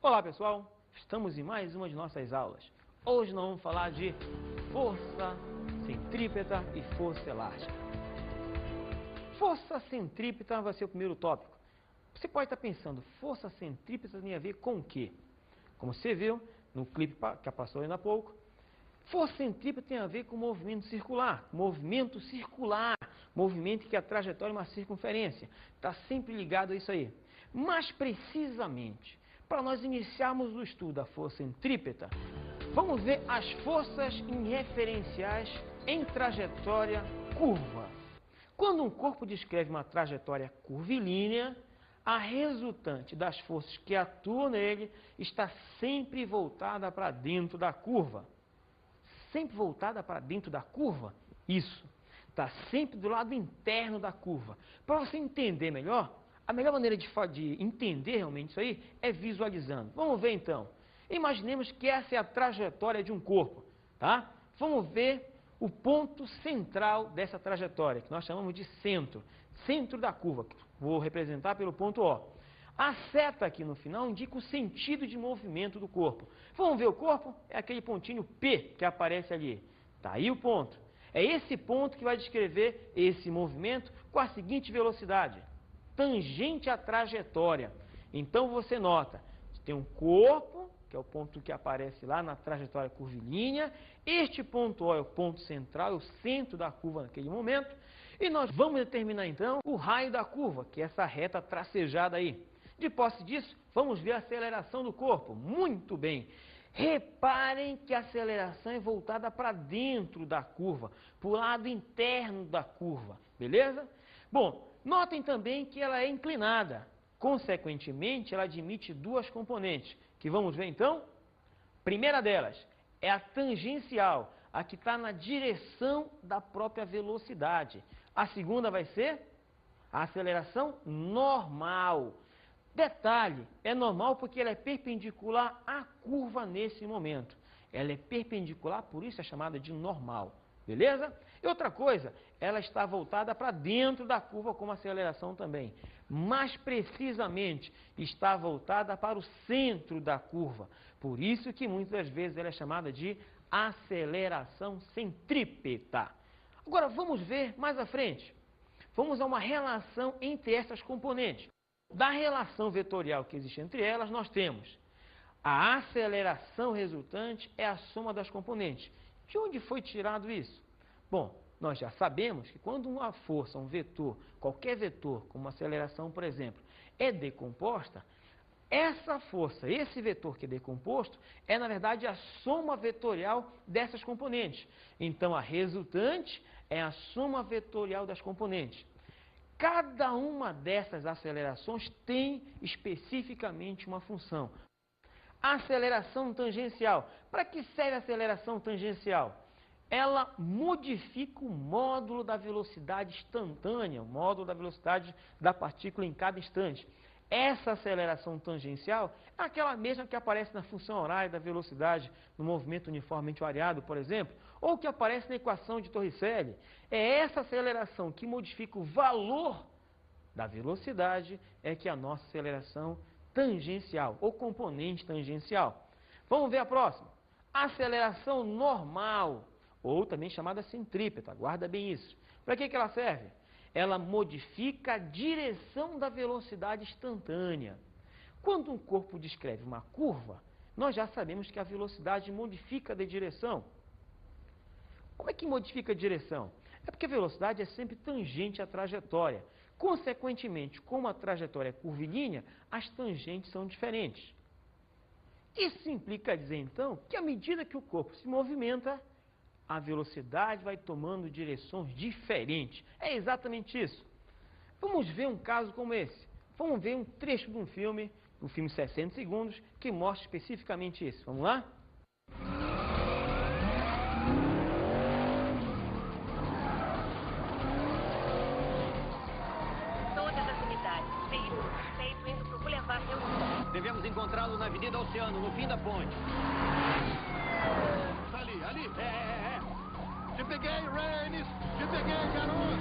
Olá pessoal, estamos em mais uma de nossas aulas. Hoje nós vamos falar de força centrípeta e força elástica. Força centrípeta vai ser o primeiro tópico. Você pode estar pensando, força centrípeta tem a ver com o quê? Como você viu no clipe que passou ainda há pouco, força centrípeta tem a ver com movimento circular. Movimento que a trajetória é uma circunferência. Está sempre ligado a isso aí. Mais precisamente, para nós iniciarmos o estudo da força centrípeta, vamos ver as forças inerferenciais em trajetória curva. Quando um corpo descreve uma trajetória curvilínea, a resultante das forças que atuam nele está sempre voltada para dentro da curva. Sempre voltada para dentro da curva? Isso. Está sempre do lado interno da curva. Para você entender melhor, a melhor maneira de entender realmente isso aí é visualizando. Vamos ver então. Imaginemos que essa é a trajetória de um corpo, tá? Vamos ver o ponto central dessa trajetória, que nós chamamos de centro. Centro da curva, que vou representar pelo ponto O. A seta aqui no final indica o sentido de movimento do corpo. Vamos ver o corpo? É aquele pontinho P que aparece ali. Tá aí o ponto. É esse ponto que vai descrever esse movimento com a seguinte velocidade: tangente à trajetória. Então você nota, tem um corpo, que é o ponto que aparece lá na trajetória curvilínea. Este ponto O é o ponto central, é o centro da curva naquele momento. E nós vamos determinar então o raio da curva, que é essa reta tracejada aí. De posse disso, vamos ver a aceleração do corpo. Muito bem. Reparem que a aceleração é voltada para dentro da curva, para o lado interno da curva, beleza? Bom, notem também que ela é inclinada. Consequentemente, ela admite duas componentes, que vamos ver então. Primeira delas é a tangencial, a que está na direção da própria velocidade. A segunda vai ser a aceleração normal. Detalhe, é normal porque ela é perpendicular à curva nesse momento. Ela é perpendicular, por isso é chamada de normal, beleza? E outra coisa, ela está voltada para dentro da curva como aceleração também. Mais precisamente, está voltada para o centro da curva. Por isso que muitas vezes ela é chamada de aceleração centrípeta. Agora vamos ver mais à frente. Vamos a uma relação entre essas componentes. Da relação vetorial que existe entre elas, nós temos a aceleração resultante é a soma das componentes. De onde foi tirado isso? Bom, nós já sabemos que quando uma força, um vetor, qualquer vetor, como uma aceleração, por exemplo, é decomposta, essa força, esse vetor que é decomposto, é na verdade a soma vetorial dessas componentes. Então a resultante é a soma vetorial das componentes. Cada uma dessas acelerações tem especificamente uma função. A aceleração tangencial. Para que serve a aceleração tangencial? Ela modifica o módulo da velocidade instantânea, o módulo da velocidade da partícula em cada instante. Essa aceleração tangencial é aquela mesma que aparece na função horária da velocidade no movimento uniformemente variado, por exemplo, ou que aparece na equação de Torricelli. É essa aceleração que modifica o valor da velocidade, é que é a nossa aceleração tangencial, ou componente tangencial. Vamos ver a próxima. Aceleração normal, ou também chamada centrípeta, guarda bem isso. Para que ela serve? Ela modifica a direção da velocidade instantânea. Quando um corpo descreve uma curva, nós já sabemos que a velocidade modifica de direção. Como é que modifica a direção? É porque a velocidade é sempre tangente à trajetória. Consequentemente, como a trajetória é curvilínea, as tangentes são diferentes. Isso implica dizer, então, que à medida que o corpo se movimenta, a velocidade vai tomando direções diferentes. É exatamente isso. Vamos ver um caso como esse. Vamos ver um trecho de um filme 60 segundos, que mostra especificamente isso. Vamos lá? Todas as unidades, veículo suspeito indo para o Boulevard Rio. Devemos encontrá-lo na Avenida Oceano, no fim da ponte. Ali. Te peguei, Raines! Te peguei, garoto!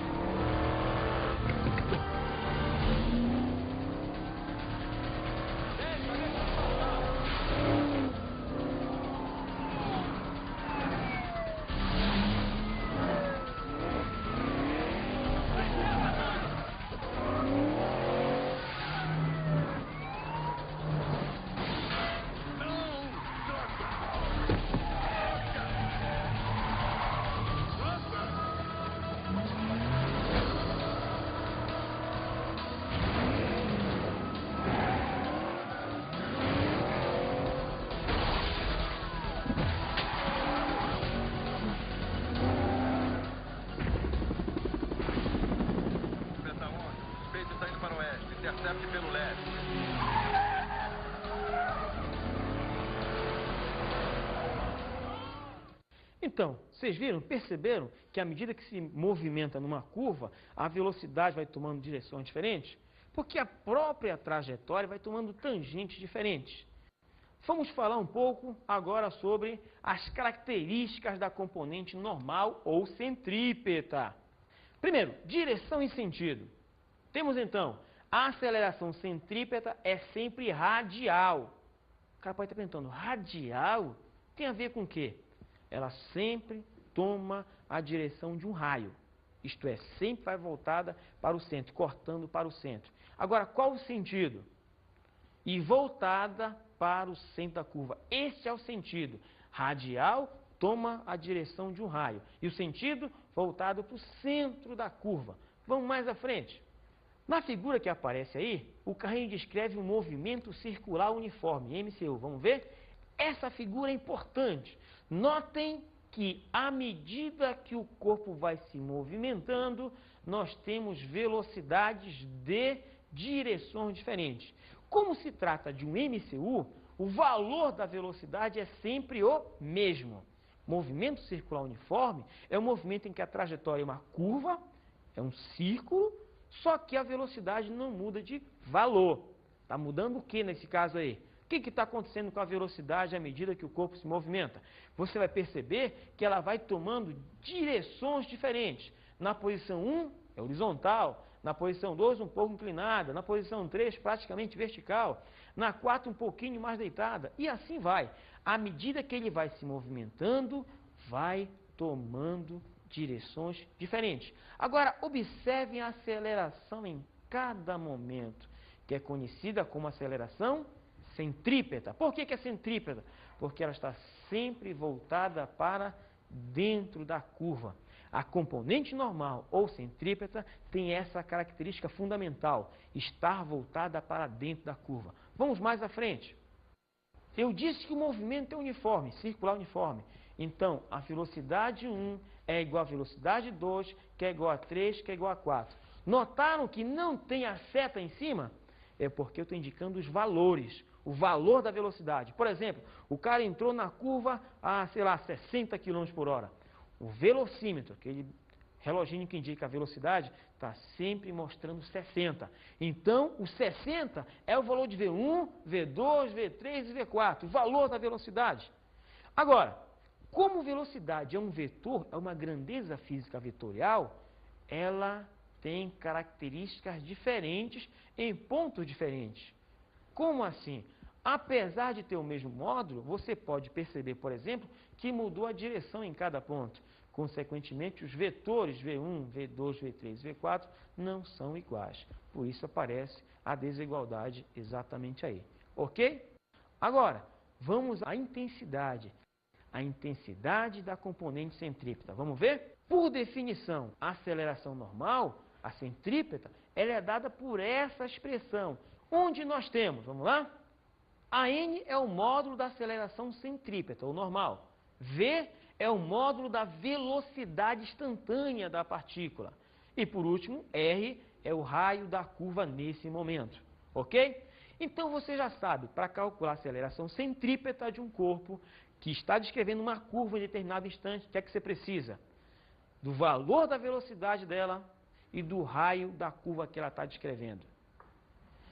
Deixa eu passar! acerte pelo leve. Então, vocês viram, perceberam que à medida que se movimenta numa curva, a velocidade vai tomando direções diferentes? Porque a própria trajetória vai tomando tangentes diferentes. Vamos falar um pouco agora sobre as características da componente normal ou centrípeta. Primeiro, direção e sentido. Temos então, a aceleração centrípeta é sempre radial. O cara pode estar perguntando, radial? Tem a ver com o quê? Ela sempre toma a direção de um raio. Isto é, sempre vai voltada para o centro, cortando para o centro. Agora, qual o sentido? E voltada para o centro da curva. Este é o sentido. Radial toma a direção de um raio. E o sentido voltado para o centro da curva. Vamos mais à frente. Na figura que aparece aí, o carrinho descreve um movimento circular uniforme, MCU. Vamos ver? Essa figura é importante. Notem que, à medida que o corpo vai se movimentando, nós temos velocidades de direções diferentes. Como se trata de um MCU, o valor da velocidade é sempre o mesmo. Movimento circular uniforme é um movimento em que a trajetória é uma curva, é um círculo, só que a velocidade não muda de valor. Está mudando o que nesse caso aí? O que está acontecendo com a velocidade à medida que o corpo se movimenta? Você vai perceber que ela vai tomando direções diferentes. Na posição 1 é horizontal, na posição 2 um pouco inclinada, na posição 3 praticamente vertical, na 4 um pouquinho mais deitada, e assim vai. À medida que ele vai se movimentando, vai tomando direções diferentes. Agora, observem a aceleração em cada momento, que é conhecida como aceleração centrípeta. Por que é centrípeta? Porque ela está sempre voltada para dentro da curva. A componente normal ou centrípeta tem essa característica fundamental, estar voltada para dentro da curva. Vamos mais à frente. Eu disse que o movimento é uniforme, circular uniforme. Então, a velocidade 1 é igual à velocidade 2, que é igual a 3, que é igual a 4. Notaram que não tem a seta em cima? É porque eu estou indicando os valores, o valor da velocidade. Por exemplo, o cara entrou na curva a, 60 km por hora. O velocímetro, aquele reloginho que indica a velocidade, está sempre mostrando 60. Então, o 60 é o valor de V1, V2, V3 e V4, o valor da velocidade. Agora, como velocidade é um vetor, é uma grandeza física vetorial, ela tem características diferentes em pontos diferentes. Como assim? Apesar de ter o mesmo módulo, você pode perceber, por exemplo, que mudou a direção em cada ponto. Consequentemente, os vetores V1, V2, V3 e V4 não são iguais. Por isso aparece a desigualdade exatamente aí. Ok? Agora, vamos à intensidade. A intensidade da componente centrípeta. Vamos ver? Por definição, a aceleração normal, a centrípeta, ela é dada por essa expressão. Onde nós temos, vamos lá? A n é o módulo da aceleração centrípeta, ou normal. V é o módulo da velocidade instantânea da partícula. E por último, R é o raio da curva nesse momento. Ok? Então você já sabe, para calcular a aceleração centrípeta de um corpo que está descrevendo uma curva em determinado instante, o que é que você precisa? Do valor da velocidade dela e do raio da curva que ela está descrevendo.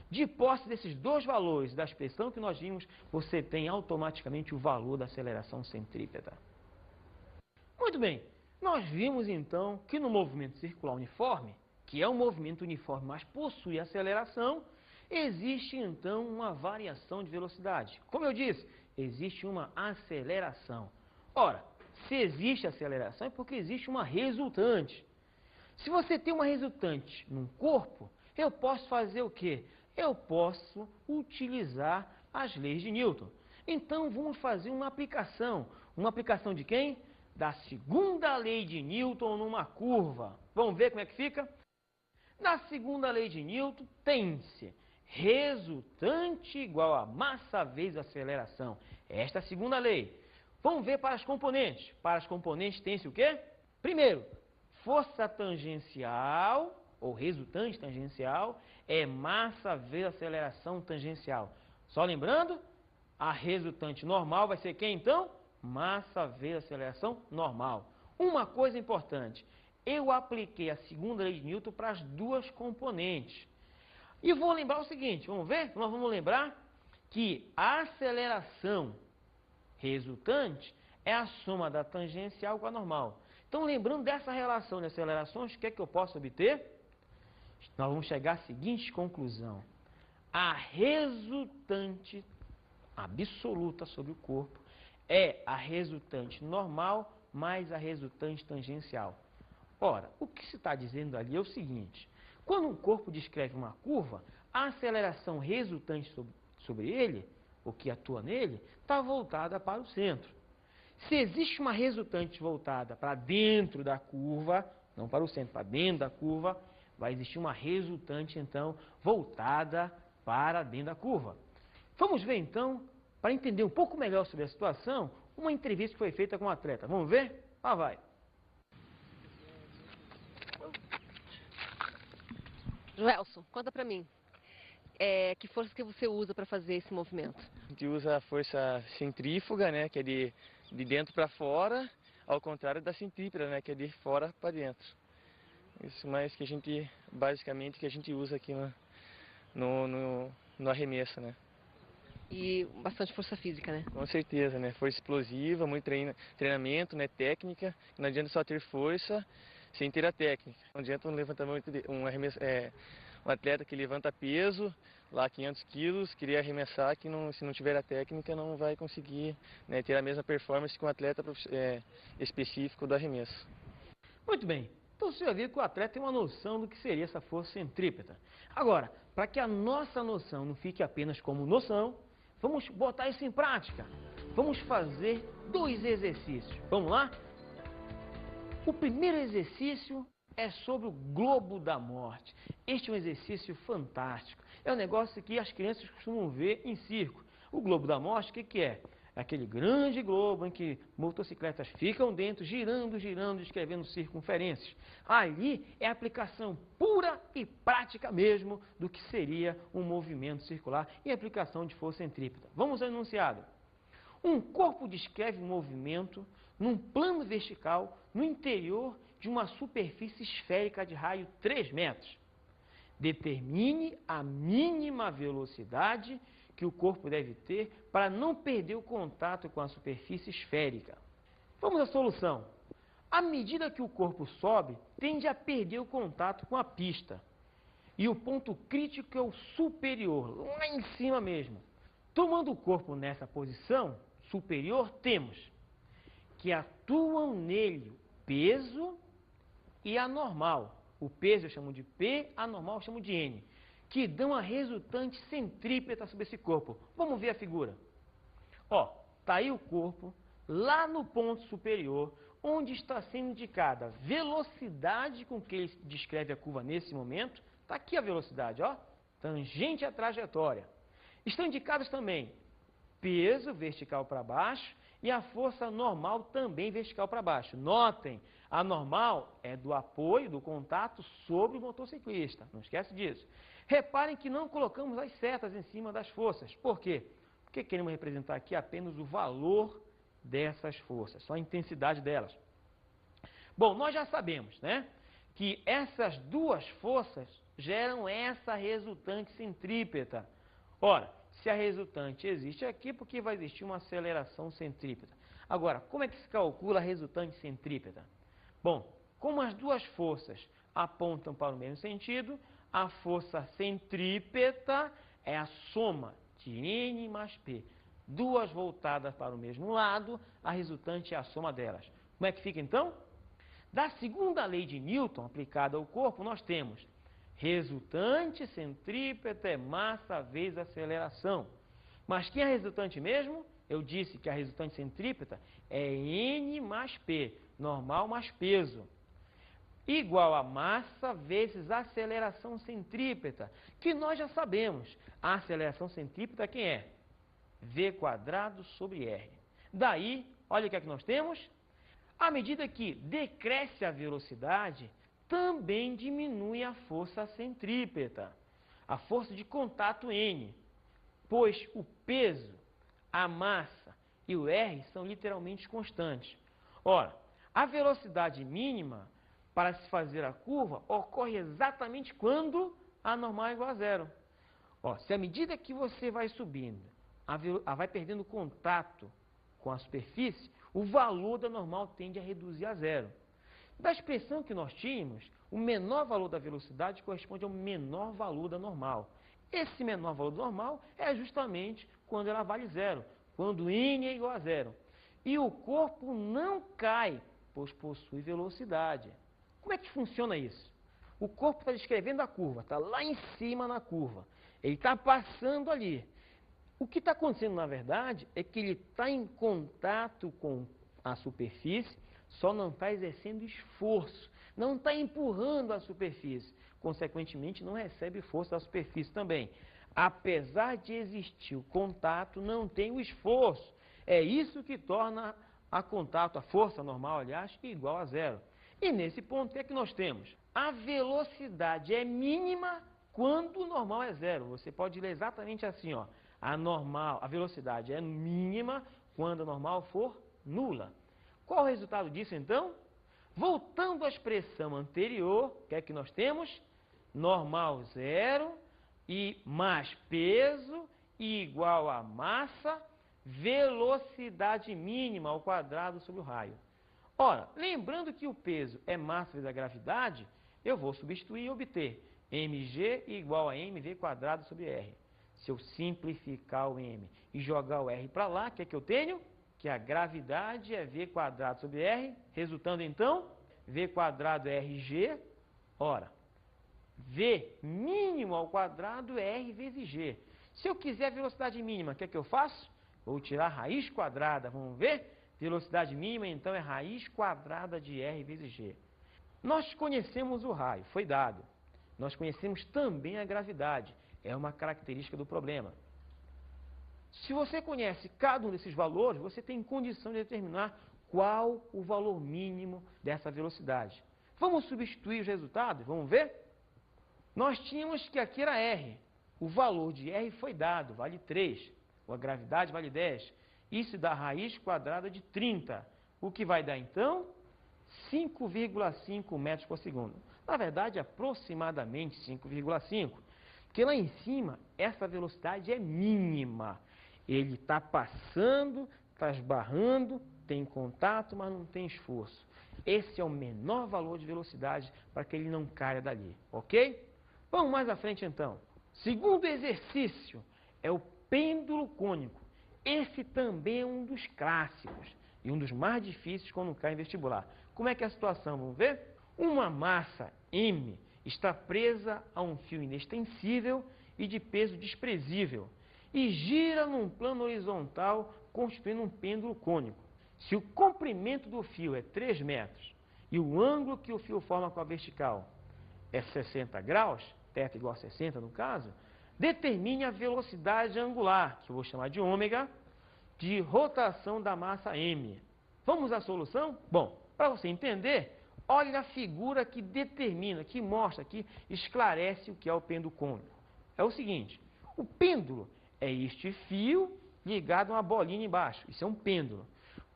De posse desses dois valores da expressão que nós vimos, você tem automaticamente o valor da aceleração centrípeta. Muito bem, nós vimos então que no movimento circular uniforme, que é um movimento uniforme, mas possui aceleração, existe então uma variação de velocidade. Como eu disse, existe uma aceleração. Ora, se existe aceleração é porque existe uma resultante. Se você tem uma resultante num corpo, eu posso fazer o quê? Eu posso utilizar as leis de Newton. Então, vamos fazer uma aplicação. Uma aplicação de quem? Da segunda lei de Newton numa curva. Vamos ver como é que fica? Na segunda lei de Newton, tem-se resultante igual a massa vezes aceleração. Esta é a segunda lei. Vamos ver para as componentes. Para as componentes tem-se o quê? Primeiro, força tangencial ou resultante tangencial, é massa vezes aceleração tangencial. Só lembrando, a resultante normal vai ser quem então? Massa vezes aceleração normal. Uma coisa importante, eu apliquei a segunda lei de Newton para as duas componentes. E vou lembrar o seguinte, vamos ver? Nós vamos lembrar que a aceleração resultante é a soma da tangencial com a normal. Então, lembrando dessa relação de acelerações, o que é que eu posso obter? Nós vamos chegar à seguinte conclusão. A resultante absoluta sobre o corpo é a resultante normal mais a resultante tangencial. Ora, o que se está dizendo ali é o seguinte. Quando um corpo descreve uma curva, a aceleração resultante sobre ele, o que atua nele, está voltada para o centro. Se existe uma resultante voltada para dentro da curva, não para o centro, para dentro da curva, vai existir uma resultante, então, voltada para dentro da curva. Vamos ver, então, para entender um pouco melhor sobre a situação, uma entrevista que foi feita com um atleta. Vamos ver? Lá vai. Joelson, conta pra mim. Que força que você usa para fazer esse movimento? A gente usa a força centrífuga, né, que é de dentro para fora, ao contrário da centrípeta, né, que é de fora para dentro. Isso mais que a gente, basicamente, que a gente usa aqui no arremesso, né. E bastante força física, né? Com certeza, né, força explosiva, muito treinamento, né, técnica. Não adianta só ter força sem ter a técnica. Não adianta um levantamento, um arremesso, um atleta que levanta peso, lá 500 quilos, queria arremessar, que não, se não tiver a técnica não vai conseguir, né, ter a mesma performance que um atleta específico do arremesso. Muito bem, então você já viu que o atleta tem uma noção do que seria essa força centrípeta. Agora, para que a nossa noção não fique apenas como noção, vamos botar isso em prática. Vamos fazer 2 exercícios. Vamos lá? O primeiro exercício é sobre o globo da morte. Este é um exercício fantástico. É um negócio que as crianças costumam ver em circo. O globo da morte, o que é? É aquele grande globo em que motocicletas ficam dentro, girando, girando, descrevendo circunferências. Ali é a aplicação pura e prática mesmo do que seria um movimento circular e aplicação de força centrípeta. Vamos ao enunciado. Um corpo descreve um movimento num plano vertical no interior de uma superfície esférica de raio 3 metros. Determine a mínima velocidade que o corpo deve ter para não perder o contato com a superfície esférica. Vamos à solução. À medida que o corpo sobe, tende a perder o contato com a pista. E o ponto crítico é o superior, lá em cima mesmo. Tomando o corpo nessa posição superior, temos que atuam nele peso e anormal. O peso eu chamo de P, anormal eu chamo de N, que dão a resultante centrípeta sobre esse corpo. Vamos ver a figura. Ó, tá aí o corpo, lá no ponto superior, onde está sendo indicada a velocidade com que ele descreve a curva nesse momento. Está aqui a velocidade, ó, tangente à trajetória. Estão indicados também peso vertical para baixo e a força normal também vertical para baixo. Notem, a normal é do apoio, do contato sobre o motociclista. Não esquece disso. Reparem que não colocamos as setas em cima das forças. Por quê? Porque queremos representar aqui apenas o valor dessas forças, só a intensidade delas. Bom, nós já sabemos, né, que essas duas forças geram essa resultante centrípeta. Ora, se a resultante existe aqui, porque vai existir uma aceleração centrípeta. Agora, como é que se calcula a resultante centrípeta? Bom, como as duas forças apontam para o mesmo sentido, a força centrípeta é a soma de N mais P. Duas voltadas para o mesmo lado, a resultante é a soma delas. Como é que fica então? Da segunda lei de Newton aplicada ao corpo, nós temos resultante centrípeta é massa vezes aceleração. Mas quem é a resultante mesmo? Eu disse que a resultante centrípeta é N mais P, normal mais peso, igual a massa vezes aceleração centrípeta, que nós já sabemos. A aceleração centrípeta quem é? V² sobre R. Daí, olha o que é que nós temos. À medida que decresce a velocidade, também diminui a força centrípeta, a força de contato N, pois o peso, a massa e o R são literalmente constantes. Ora, a velocidade mínima para se fazer a curva ocorre exatamente quando a normal é igual a zero. Ó, se à medida que você vai subindo, vai perdendo contato com a superfície, o valor da normal tende a reduzir a zero. Da expressão que nós tínhamos, o menor valor da velocidade corresponde ao menor valor da normal. Esse menor valor da normal é justamente quando ela vale zero, quando n é igual a zero. E o corpo não cai, pois possui velocidade. Como é que funciona isso? O corpo está descrevendo a curva, está lá em cima na curva. Ele está passando ali. O que está acontecendo, na verdade, é que ele está em contato com a superfície, só não está exercendo esforço, não está empurrando a superfície. Consequentemente, não recebe força da superfície também. Apesar de existir o contato, não tem o esforço. É isso que torna a força normal, aliás, igual a zero. E nesse ponto, o que é que nós temos? A velocidade é mínima quando o normal é zero. Você pode ler exatamente assim, ó. A velocidade é mínima quando a normal for nula. Qual o resultado disso, então? Voltando à expressão anterior, o que é que nós temos? Normal zero e mais peso igual a massa, velocidade mínima ao quadrado sobre o raio. Ora, lembrando que o peso é massa vezes a gravidade, eu vou substituir e obter mg igual a mv quadrado sobre r. Se eu simplificar o m e jogar o r para lá, o que é que eu tenho? Que a gravidade é v quadrado sobre r, resultando então, v quadrado é rg, ora, v mínimo ao quadrado é r vezes g. Se eu quiser a velocidade mínima, o que é que eu faço? Vou tirar a raiz quadrada, vamos ver? Velocidade mínima, então, é raiz quadrada de r vezes g. Nós conhecemos o raio, foi dado. Nós conhecemos também a gravidade, é uma característica do problema. Se você conhece cada um desses valores, você tem condição de determinar qual o valor mínimo dessa velocidade. Vamos substituir os resultados? Vamos ver? Nós tínhamos que aqui era R. O valor de R foi dado, vale 3. A gravidade vale 10. Isso dá raiz quadrada de 30. O que vai dar, então? 5,5 metros por segundo. Na verdade, aproximadamente 5,5. Porque lá em cima, essa velocidade é mínima. Ele está passando, está esbarrando, tem contato, mas não tem esforço. Esse é o menor valor de velocidade para que ele não caia dali, ok? Vamos mais à frente, então. Segundo exercício é o pêndulo cônico. Esse também é um dos clássicos e um dos mais difíceis quando cai em vestibular. Como é que é a situação? Vamos ver? Uma massa M está presa a um fio inextensível e de peso desprezível e gira num plano horizontal, constituindo um pêndulo cônico. Se o comprimento do fio é 3 metros e o ângulo que o fio forma com a vertical é 60 graus, θ igual a 60 no caso, determine a velocidade angular, que eu vou chamar de ômega, de rotação da massa M. Vamos à solução? Bom, para você entender, olhe a figura que determina, que mostra, que esclarece o que é o pêndulo cônico. É o seguinte, o pêndulo é este fio ligado a uma bolinha embaixo. Isso é um pêndulo.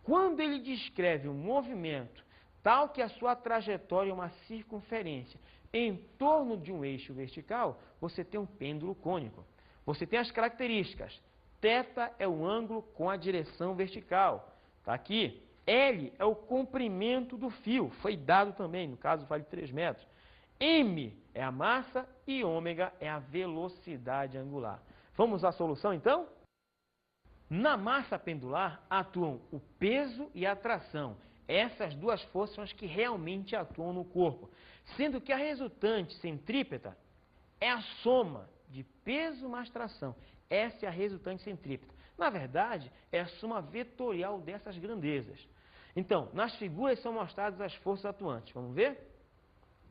Quando ele descreve um movimento tal que a sua trajetória é uma circunferência em torno de um eixo vertical, você tem um pêndulo cônico. Você tem as características. Θ é o ângulo com a direção vertical. Está aqui. L é o comprimento do fio. Foi dado também, no caso vale 3 metros. M é a massa e ômega é a velocidade angular. Vamos à solução, então? Na massa pendular atuam o peso e a tração. Essas duas forças são as que realmente atuam no corpo. Sendo que a resultante centrípeta é a soma de peso mais tração. Essa é a resultante centrípeta. Na verdade, é a soma vetorial dessas grandezas. Então, nas figuras são mostradas as forças atuantes. Vamos ver?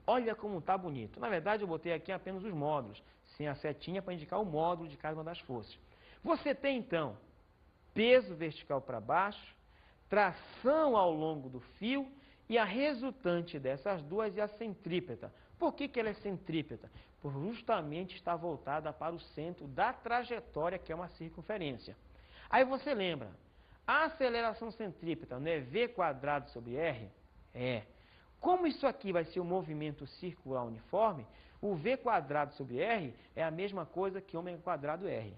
Olha como está bonito. Na verdade, eu botei aqui apenas os módulos, sem a setinha para indicar o módulo de cada uma das forças. Você tem, então, peso vertical para baixo, tração ao longo do fio E a resultante dessas duas é a centrípeta. Por que ela é centrípeta? Por justamente estar voltada para o centro da trajetória, que é uma circunferência. Aí você lembra, a aceleração centrípeta não é v² sobre r? É. Como isso aqui vai ser um movimento circular uniforme, o v² sobre r é a mesma coisa que ω² r.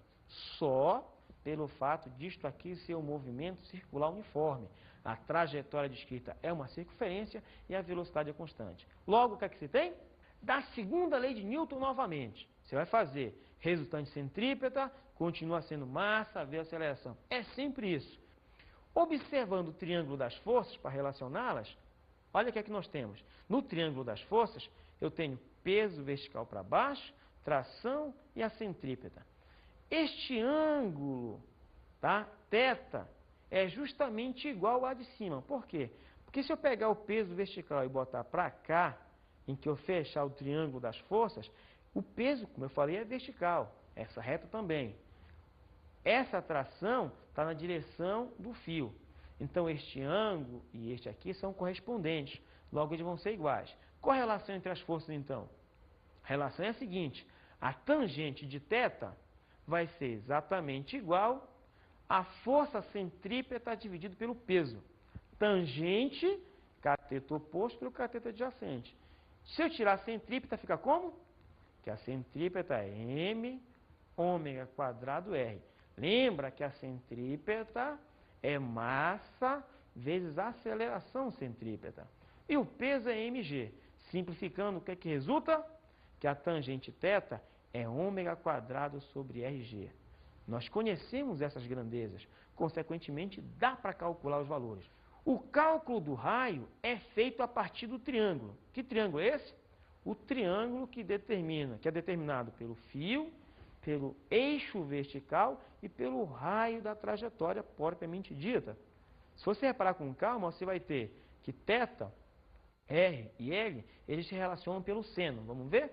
Só pelo fato disto aqui ser um movimento circular uniforme. A trajetória descrita é uma circunferência e a velocidade é constante. Logo, o que é que você tem? Da segunda lei de Newton novamente. Você vai fazer resultante centrípeta, continua sendo massa vezes aceleração. É sempre isso. Observando o triângulo das forças, para relacioná-las, olha o que é que nós temos. No triângulo das forças, eu tenho peso vertical para baixo, tração e a centrípeta. Este ângulo, tá? Θ, é justamente igual ao de cima. Por quê? Porque se eu pegar o peso vertical e botar para cá, em que eu fechar o triângulo das forças, o peso, como eu falei, é vertical. Essa reta também. Essa tração está na direção do fio. Então, este ângulo e este aqui são correspondentes. Logo, eles vão ser iguais. Qual a relação entre as forças, então? A relação é a seguinte. A tangente de θ vai ser exatamente igual à força centrípeta dividido pelo peso. Tangente, cateto oposto pelo cateto adjacente. Se eu tirar a centrípeta, fica como? Que a centrípeta é m ω² r. Lembra que a centrípeta é massa vezes aceleração centrípeta. E o peso é mg. Simplificando, o que é que resulta? Que a tangente θ é ω² sobre rg. Nós conhecemos essas grandezas, consequentemente dá para calcular os valores. O cálculo do raio é feito a partir do triângulo. Que triângulo é esse? O triângulo que é determinado pelo fio, pelo eixo vertical e pelo raio da trajetória propriamente dita. Se você reparar com calma, você vai ter que θ, R e L, eles se relacionam pelo seno. Vamos ver?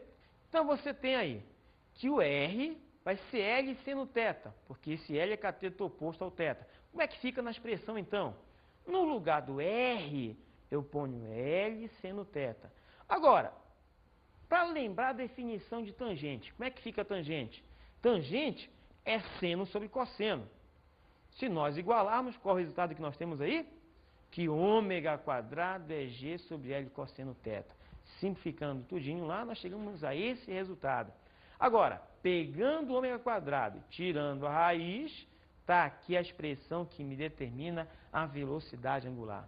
Então você tem aí que o R vai ser L seno θ, porque esse L é cateto oposto ao θ. Como é que fica na expressão então? No lugar do R, eu ponho L seno θ. Agora, para lembrar a definição de tangente, como é que fica a tangente? Tangente é seno sobre cosseno. Se nós igualarmos, qual é o resultado que nós temos aí? Que ω² é G sobre L cosseno θ. Simplificando tudinho lá, nós chegamos a esse resultado. Agora, pegando o ω² e tirando a raiz, está aqui a expressão que me determina a velocidade angular.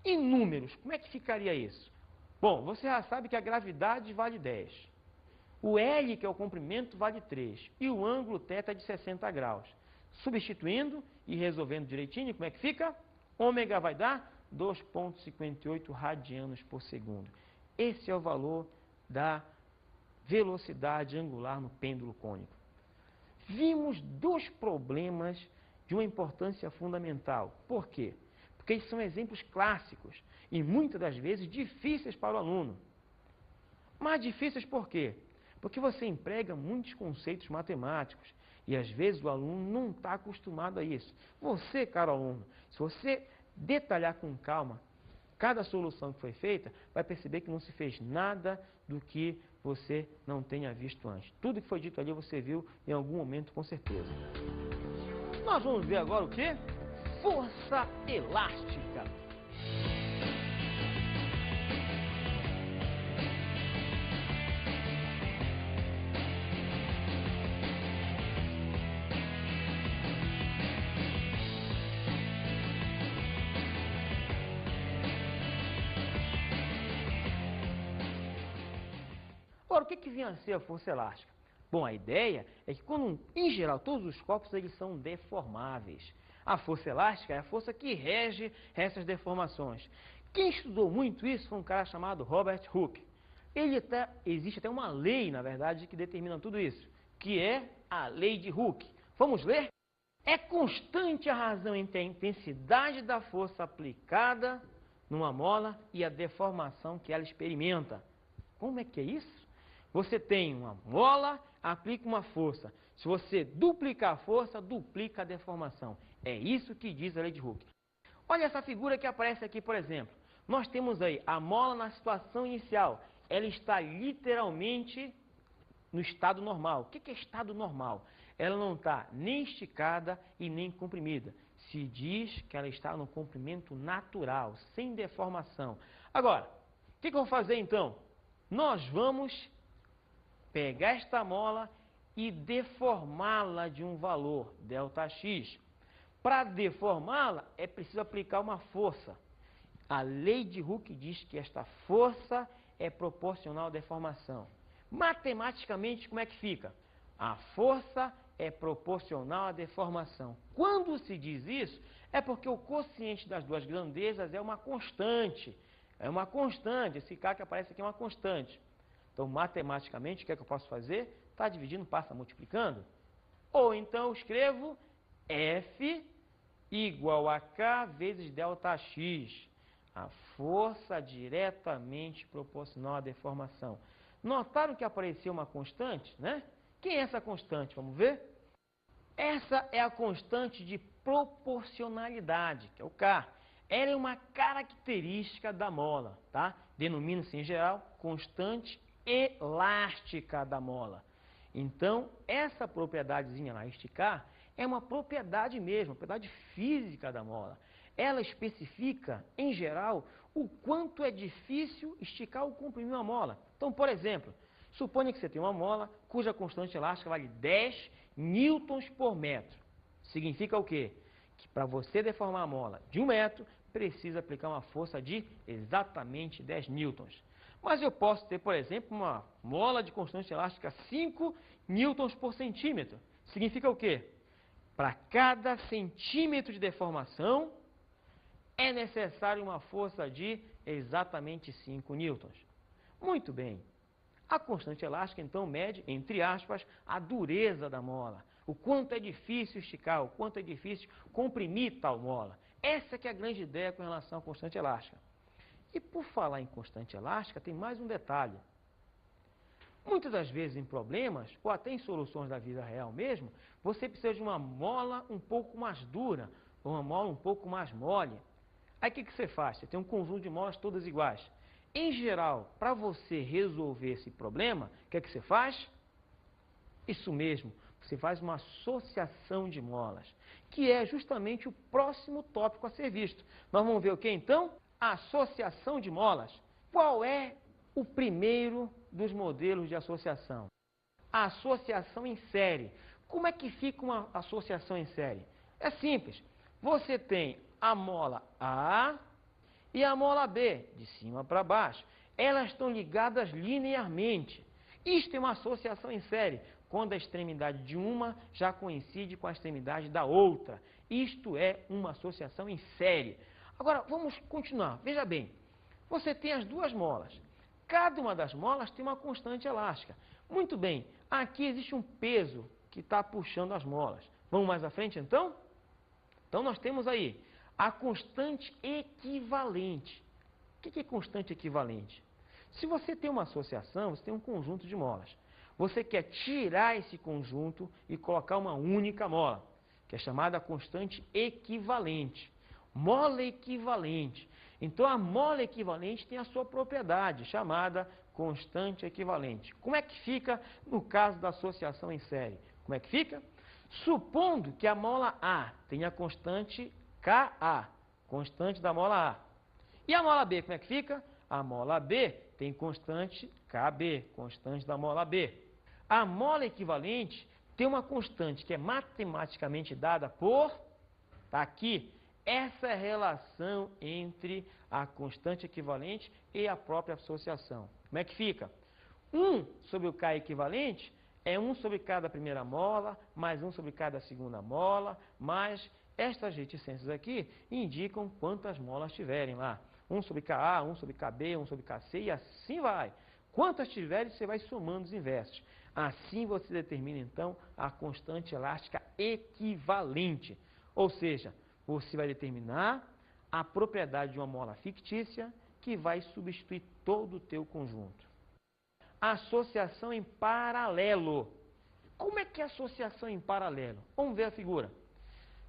Em números, como é que ficaria isso? Bom, você já sabe que a gravidade vale 10. O L, que é o comprimento, vale 3. E o ângulo θ é de 60 graus. Substituindo e resolvendo direitinho, como é que fica? Ômega vai dar 2,58 radianos por segundo. Esse é o valor da velocidade angular no pêndulo cônico. Vimos dois problemas de uma importância fundamental. Por quê? Porque eles são exemplos clássicos e muitas das vezes difíceis para o aluno. Mas difíceis por quê? Porque você emprega muitos conceitos matemáticos e às vezes o aluno não está acostumado a isso. Você, caro aluno, se você detalhar com calma cada solução que foi feita, vai perceber que não se fez nada do que você não tenha visto antes. Tudo que foi dito ali você viu em algum momento com certeza. Nós vamos ver agora o quê? Força elástica. Agora, o que vinha a ser a força elástica? Bom, a ideia é que, em geral, todos os corpos eles são deformáveis. A força elástica é a força que rege essas deformações. Quem estudou muito isso foi um cara chamado Robert Hooke. Existe até uma lei, na verdade, que determina tudo isso, que é a lei de Hooke. Vamos ler? É constante a razão entre a intensidade da força aplicada numa mola e a deformação que ela experimenta. Como é que é isso? Você tem uma mola, aplica uma força. Se você duplicar a força, duplica a deformação. É isso que diz a lei de Hooke. Olha essa figura que aparece aqui, por exemplo. nós temos aí a mola na situação inicial. Ela está literalmente no estado normal. O que é estado normal? Ela não está nem esticada e nem comprimida. Se diz que ela está no comprimento natural, sem deformação. Agora, o que eu vou fazer então? Nós vamos pegar esta mola e deformá-la de um valor, ΔX. Para deformá-la, é preciso aplicar uma força. A lei de Hooke diz que esta força é proporcional à deformação. Matematicamente, como é que fica? A força é proporcional à deformação. Quando se diz isso, é porque o quociente das duas grandezas é uma constante. É uma constante. Esse K que aparece aqui é uma constante. Então, matematicamente, o que é que eu posso fazer? Está dividindo, passa multiplicando. Ou então eu escrevo F igual a K vezes ΔX. A força diretamente proporcional à deformação. Notaram que apareceu uma constante, né? Quem é essa constante? Vamos ver? Essa é a constante de proporcionalidade, que é o K. Ela é uma característica da mola, tá? Denomina-se em geral constante elástica da mola. Então, essa propriedadezinha lá, este K, é uma propriedade mesmo, uma propriedade física da mola. Ela especifica, em geral, o quanto é difícil esticar ou comprimir uma mola. Então, por exemplo, suponha que você tem uma mola cuja constante elástica vale 10 newtons por metro. Significa o quê? Que para você deformar a mola de 1 metro, precisa aplicar uma força de exatamente 10 newtons. Mas eu posso ter, por exemplo, uma mola de constante elástica 5 newtons por centímetro. Significa o quê? Para cada centímetro de deformação, é necessário uma força de exatamente 5 newtons. Muito bem. A constante elástica, então, mede, entre aspas, a dureza da mola. O quanto é difícil esticar, o quanto é difícil comprimir tal mola. Essa que é a grande ideia com relação à constante elástica. E por falar em constante elástica, tem mais um detalhe. Muitas das vezes em problemas, ou até em soluções da vida real mesmo, você precisa de uma mola um pouco mais dura, ou uma mola um pouco mais mole. Aí o que você faz? Você tem um conjunto de molas todas iguais. Em geral, para você resolver esse problema, o que você faz? Isso mesmo, você faz uma associação de molas, que é justamente o próximo tópico a ser visto. Nós vamos ver o que então? A associação de molas. Qual é o primeiro dos modelos de associação? A associação em série. Como é que fica uma associação em série? É simples. Você tem a mola A e a mola B, de cima para baixo. Elas estão ligadas linearmente. Isto é uma associação em série, quando a extremidade de uma já coincide com a extremidade da outra. Isto é uma associação em série. Agora, vamos continuar. Veja bem, você tem as duas molas. Cada uma das molas tem uma constante elástica. Muito bem, aqui existe um peso que está puxando as molas. Vamos mais à frente, então? Então, nós temos aí a constante equivalente. O que é constante equivalente? Se você tem uma associação, você tem um conjunto de molas. Você quer tirar esse conjunto e colocar uma única mola, que é chamada constante equivalente. Mola equivalente. Então, a mola equivalente tem a sua propriedade, chamada constante equivalente. Como é que fica no caso da associação em série? Como é que fica? Supondo que a mola A tenha a constante Ka, constante da mola A. E a mola B, como é que fica? A mola B tem constante Kb, constante da mola B. A mola equivalente tem uma constante que é matematicamente dada por, está aqui, essa relação entre a constante equivalente e a própria associação. Como é que fica? 1 sobre o K equivalente é 1 sobre cada primeira mola, mais 1 sobre cada segunda mola, mais estas reticências aqui indicam quantas molas tiverem lá. 1 sobre Ka, 1 sobre Kb, 1 sobre Kc e assim vai. Quantas tiverem, você vai somando os inversos. Assim você determina, então, a constante elástica equivalente. Ou seja, você vai determinar a propriedade de uma mola fictícia que vai substituir todo o teu conjunto. Associação em paralelo. Como é que é a associação em paralelo? Vamos ver a figura.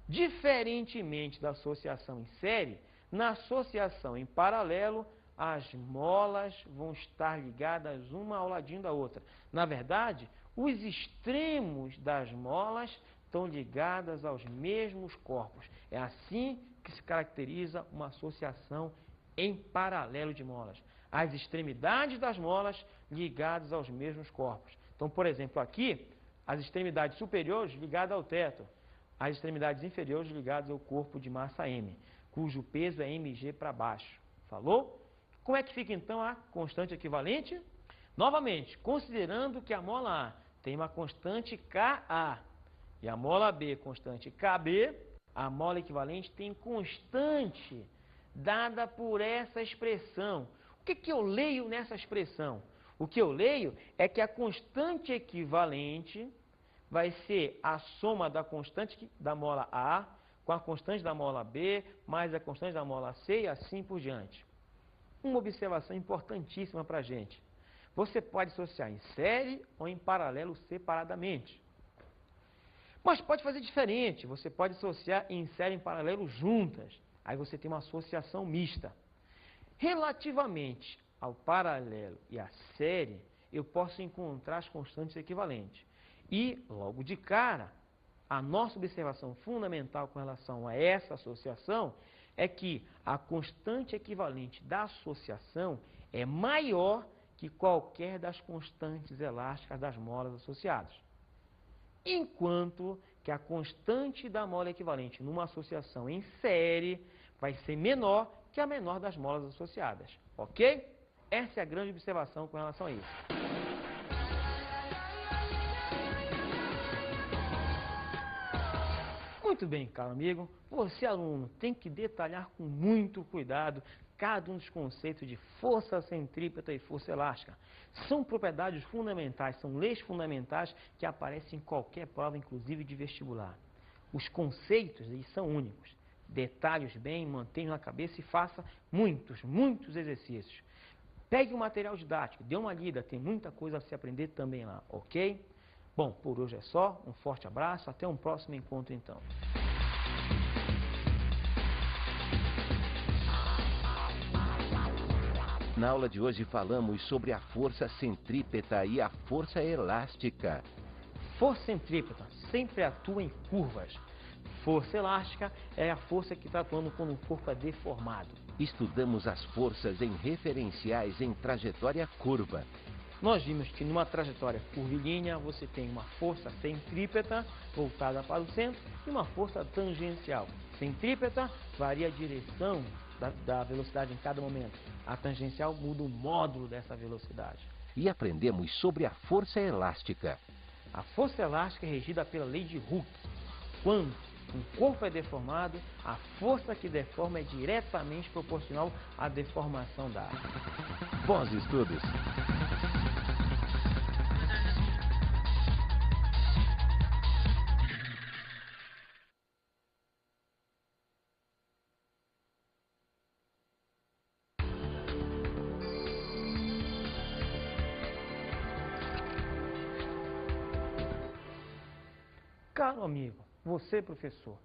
Diferentemente da associação em série, Na associação em paralelo, as molas vão estar ligadas uma ao ladinho da outra. Na verdade, os extremos das molas estão ligadas aos mesmos corpos. É assim que se caracteriza uma associação em paralelo de molas. As extremidades das molas ligadas aos mesmos corpos. Então, por exemplo, aqui, as extremidades superiores ligadas ao teto, as extremidades inferiores ligadas ao corpo de massa M, cujo peso é mg para baixo. Falou? Como é que fica então a constante equivalente? Novamente, considerando que a mola A tem uma constante Ka e a mola B constante Kb, a mola equivalente tem constante dada por essa expressão. O que eu leio nessa expressão? O que eu leio é que a constante equivalente vai ser a soma da constante da mola A com a constante da mola B mais a constante da mola C e assim por diante. Uma observação importantíssima para a gente. Você pode associar em série ou em paralelo separadamente. Mas pode fazer diferente. Você pode associar em série e em paralelo juntas. Aí você tem uma associação mista. Relativamente ao paralelo e à série, eu posso encontrar as constantes equivalentes. E, logo de cara, a nossa observação fundamental com relação a essa associação é que a constante equivalente da associação é maior que qualquer das constantes elásticas das molas associadas. Enquanto que a constante da mola equivalente numa associação em série vai ser menor que a menor das molas associadas. Ok? Essa é a grande observação com relação a isso. Muito bem, caro amigo. Você, aluno, tem que detalhar com muito cuidado cada um dos conceitos de força centrípeta e força elástica. São propriedades fundamentais, são leis fundamentais que aparecem em qualquer prova, inclusive de vestibular. Os conceitos, eles são únicos. Detalhe-os bem, mantenha na cabeça e faça muitos exercícios. Pegue o material didático, dê uma lida, tem muita coisa a se aprender também lá, ok? Bom, por hoje é só, um forte abraço, até um próximo encontro então. Na aula de hoje falamos sobre a força centrípeta e a força elástica. Força centrípeta sempre atua em curvas. Força elástica é a força que está atuando quando o corpo é deformado. Estudamos as forças em referenciais em trajetória curva. Nós vimos que numa trajetória curvilínea você tem uma força centrípeta voltada para o centro e uma força tangencial. Centrípeta varia a direção da velocidade em cada momento. A tangencial muda o módulo dessa velocidade. E aprendemos sobre a força elástica. A força elástica é regida pela lei de Hooke. Quando um corpo é deformado, a força que deforma é diretamente proporcional à deformação da área. Bons estudos! Caro amigo, você professor,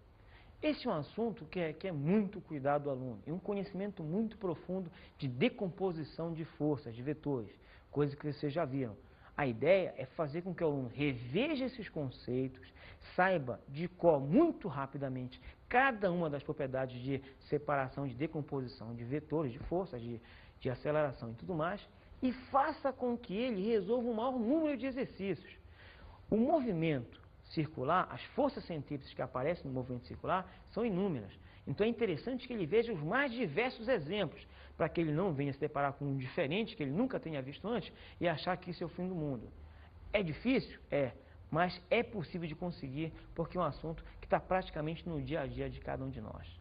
esse é um assunto que é muito cuidado do aluno e um conhecimento muito profundo de decomposição de forças, de vetores, coisas que vocês já viram. A ideia é fazer com que o aluno reveja esses conceitos, saiba de cor muito rapidamente cada uma das propriedades de separação, de decomposição de vetores, de forças, de aceleração e tudo mais, e faça com que ele resolva o maior número de exercícios. O movimento circular, as forças centrípetas que aparecem no movimento circular são inúmeras. Então é interessante que ele veja os mais diversos exemplos, para que ele não venha se deparar com um diferente que ele nunca tenha visto antes e achar que isso é o fim do mundo. É difícil? É, mas é possível de conseguir, porque é um assunto que está praticamente no dia a dia de cada um de nós.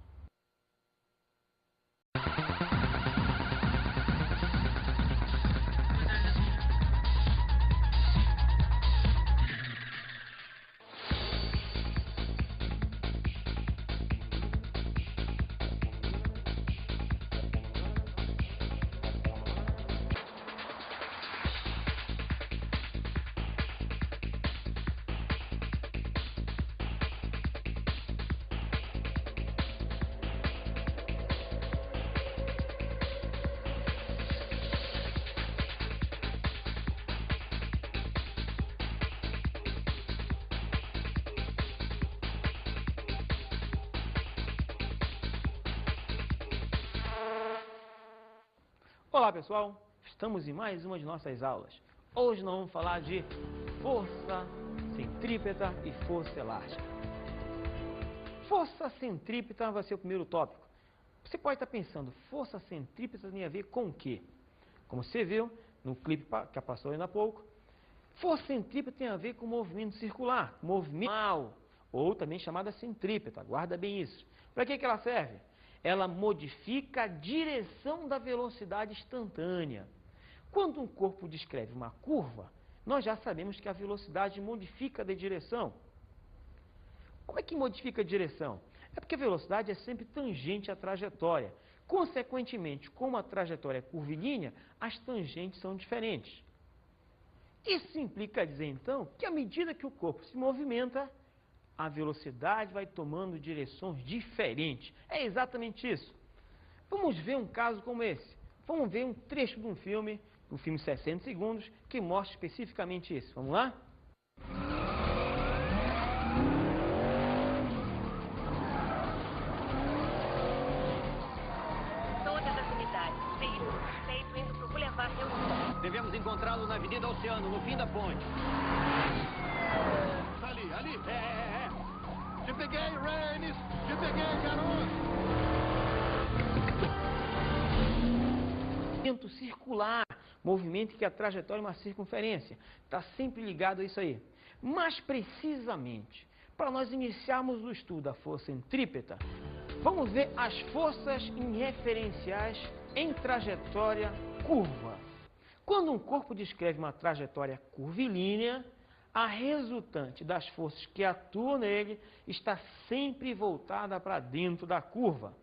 Olá pessoal, estamos em mais uma de nossas aulas. Hoje nós vamos falar de força centrípeta e força elástica. Força centrípeta vai ser o primeiro tópico. Você pode estar pensando, força centrípeta tem a ver com o quê? Como você viu no clipe que passou ainda há pouco, força centrípeta tem a ver com movimento circular, movimento, ou também chamada centrípeta, guarda bem isso. Para que ela serve? Ela modifica a direção da velocidade instantânea. Quando um corpo descreve uma curva, nós já sabemos que a velocidade modifica de direção. Como é que modifica a direção? É porque a velocidade é sempre tangente à trajetória. Consequentemente, como a trajetória é curvilínea, as tangentes são diferentes. Isso implica dizer, então, que à medida que o corpo se movimenta, a velocidade vai tomando direções diferentes. É exatamente isso. Vamos ver um caso como esse. Vamos ver um trecho de um filme 60 segundos, que mostra especificamente isso. Vamos lá? Todas as unidades. Feito indo pro Boulevard Reunião. Devemos encontrá-lo na Avenida Oceano, no fim da ponte. Ali. Te peguei, Raines! Te peguei, garoto! Movimento circular, movimento que a trajetória é uma circunferência. Está sempre ligado a isso aí. Mais precisamente, para nós iniciarmos o estudo da força centrípeta, vamos ver as forças inerferenciais em trajetória curva. Quando um corpo descreve uma trajetória curvilínea, a resultante das forças que atuam nele está sempre voltada para dentro da curva.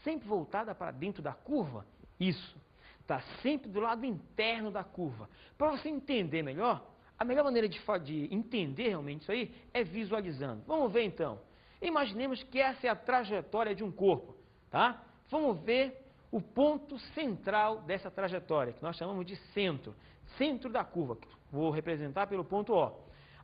Sempre voltada para dentro da curva? Isso. Está sempre do lado interno da curva. Para você entender melhor, a melhor maneira de entender realmente isso aí é visualizando. Vamos ver então. Imaginemos que essa é a trajetória de um corpo, tá? Vamos ver o ponto central dessa trajetória, que nós chamamos de centro. Centro da curva. Vou representar pelo ponto O.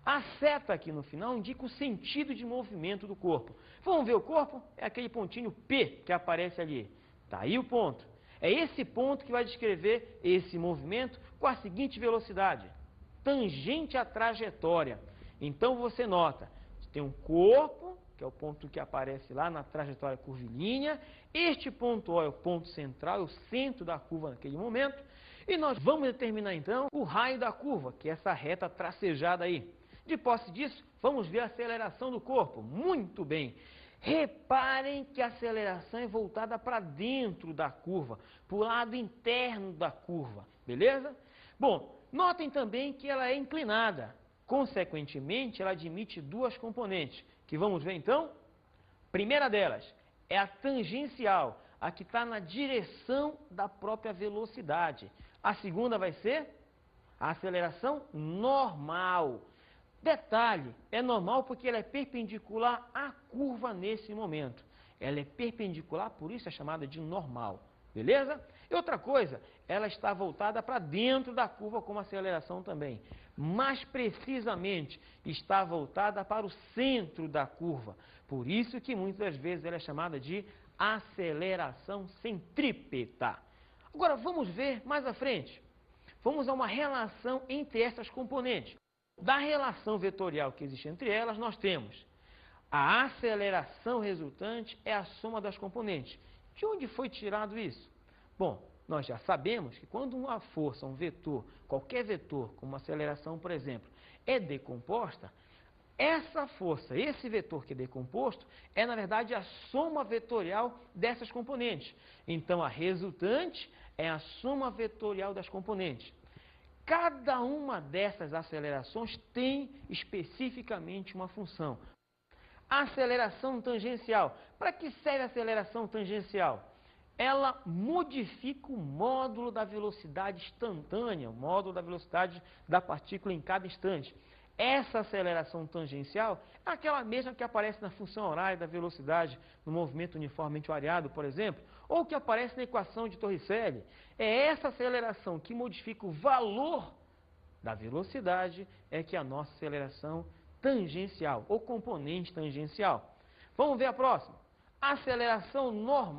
A seta aqui no final indica o sentido de movimento do corpo. Vamos ver o corpo? É aquele pontinho P que aparece ali. Está aí o ponto. É esse ponto que vai descrever esse movimento com a seguinte velocidade. Tangente à trajetória. Então você nota, tem um corpo, que é o ponto que aparece lá na trajetória curvilínea. Este ponto O é o ponto central, é o centro da curva naquele momento. E nós vamos determinar então o raio da curva, que é essa reta tracejada aí. De posse disso, vamos ver a aceleração do corpo. Muito bem. Reparem que a aceleração é voltada para dentro da curva, para o lado interno da curva, beleza? Bom, notem também que ela é inclinada. Consequentemente, ela admite duas componentes, que vamos ver então. Primeira delas é a tangencial, a que está na direção da própria velocidade. A segunda vai ser a aceleração normal. Detalhe, é normal porque ela é perpendicular à curva nesse momento. Ela é perpendicular, por isso é chamada de normal. Beleza? E outra coisa, ela está voltada para dentro da curva como aceleração também. Mais precisamente, está voltada para o centro da curva. Por isso que muitas vezes ela é chamada de aceleração centrípeta. Agora vamos ver mais à frente. Vamos a uma relação entre essas componentes. Da relação vetorial que existe entre elas, nós temos a aceleração resultante é a soma das componentes. De onde foi tirado isso? Bom, nós já sabemos que quando uma força, um vetor, qualquer vetor, como uma aceleração, por exemplo, é decomposta, essa força, esse vetor que é decomposto, é na verdade a soma vetorial dessas componentes. Então a resultante é a soma vetorial das componentes. Cada uma dessas acelerações tem especificamente uma função. A aceleração tangencial. Para que serve a aceleração tangencial? Ela modifica o módulo da velocidade instantânea, o módulo da velocidade da partícula em cada instante. Essa aceleração tangencial é aquela mesma que aparece na função horária da velocidade no movimento uniformemente variado, por exemplo, ou que aparece na equação de Torricelli. É essa aceleração que modifica o valor da velocidade, é que é a nossa aceleração tangencial, ou componente tangencial. Vamos ver a próxima. Aceleração normal.